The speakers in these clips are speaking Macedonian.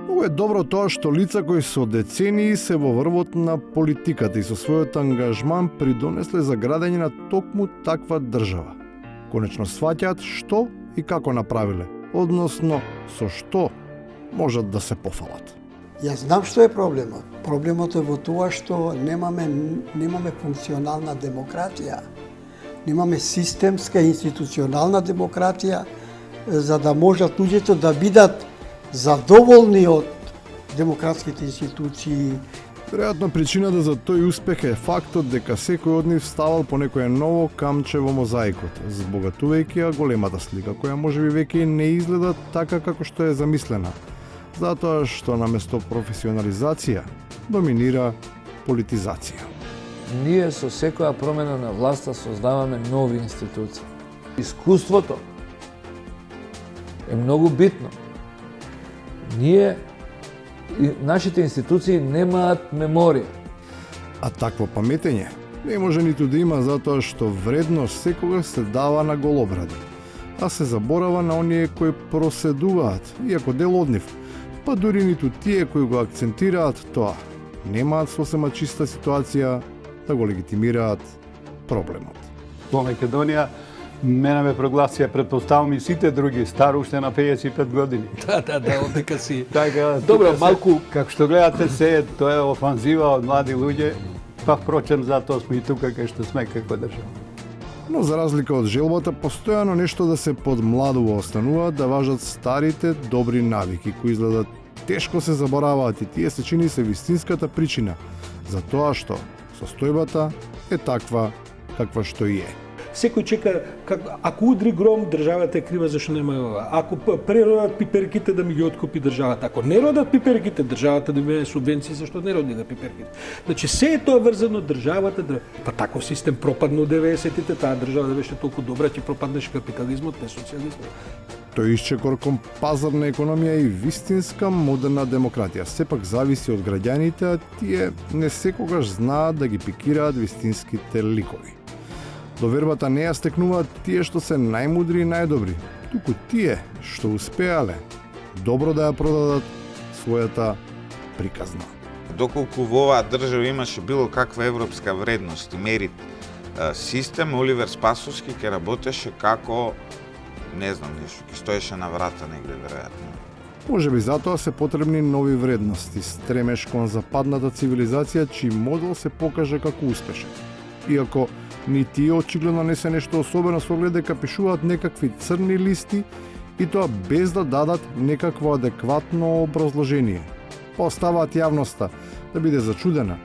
Многу е добро тоа што лица кои со децении се во врвот на политиката и со својот ангажман придонесле за градење на токму таква држава. Конечно сваќаат што и како направиле, односно со што можат да се пофалат. Јас знам што е проблемот. Проблемот е во тоа што немаме функционална демократија. Немаме системска институционална демократија за да можат луѓето да бидат задоволни од демократските институции. Веројатно причината за тој успех е фактот дека секој од нив ставал по некое ново камче во мозаикот, збогатувајќи ја големата слика, која можеби веќе не изгледа така како што е замислена, затоа што наместо професионализација доминира политизација. Ние со секоја промена на власта создаваме нови институции. Искуството е многу битно. Нашите институции немаат меморија. А такво паметење не може ниту да има затоа што вредност секогаш се дава на голобради, а се заборава на оние кои проседуваат, иако дел од нив, па дури ниту тие кои го акцентираат тоа, немаат сосема чиста ситуација да го легитимираат проблемот. Во Македонија мене ме прогласија, предпоставам и сите други, стар уште на 55 години. Да, одека си. Така, Добро, малку како што гледате се, тоа е офанзива од млади луѓе, па впрочем затоа сме и тука кај што сме како држава. Но за разлика од желбата, постојано нешто да се подмладува останува да важат старите добри навики, кои изгледат тешко се забораваат и тие се чини се вистинската причина за тоа што состојбата е таква каква што и е. Секој чека, ако удри гром, државата е крива зашто нема ова. Ако преродат пиперките да ми ги откупи државата. Ако не родат пиперките, државата да ми субвенции зашто не роди да пиперките. Значи се е тоа врзано државата, па таков систем пропадна од 90-тите, таа држава да беше толку добра, ќе пропаднеше капитализмот, не социализмот. Тој исчекор кон пазарна економија и вистинска модерна демократија сепак зависи од граѓаните, а тие не секогаш знаат да ги пикираат вистинските ликови. Довербата не ја стекнуваат тие што се најмудри и најдобри, туку тие што успеале добро да ја продадат својата приказна. Доколку во оваа држава имаше било каква европска вредност и мерит систем, Оливер Спасовски ќе работеше како, не знам, нешто, ќе стоеше на врата негде веројатно. Можеби затоа се потребни нови вредности, стремеш кон западната цивилизација, чиј модел се покаже како успешен. Иако ни тие очигледно не се нешто особено со оглед дека пишуваат некакви црни листи и тоа без да дадат некакво адекватно образложение. Па оставаат јавноста да биде зачудена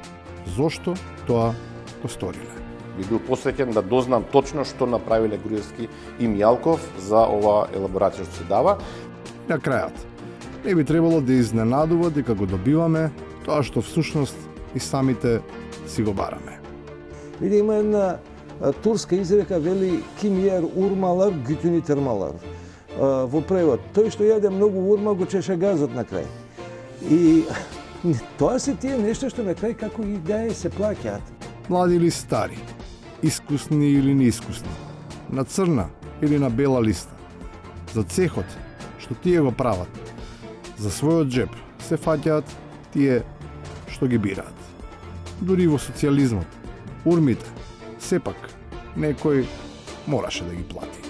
зошто тоа го сториле. Би бил посреќен да дознам точно што направиле Груевски и Мијалков за ова елаборација што се дава. На крајот, не би требало да изненадува дека го добиваме тоа што всушност и самите си го бараме. Види, има една турска изрека, вели ким јер урмалар, гютини термалар. Во превод, тој што јаде многу урма го чеше газот на крај. И тоа се тие нешто што на крај како идеја се плаќаат. Млади или стари, искусни или неискусни, на црна или на бела листа. За цехот што тие го прават, за својот джеб се фаќаат тие што ги бираат. Дури во социјализмот, урмите, сепак, некој мораше да ги плати.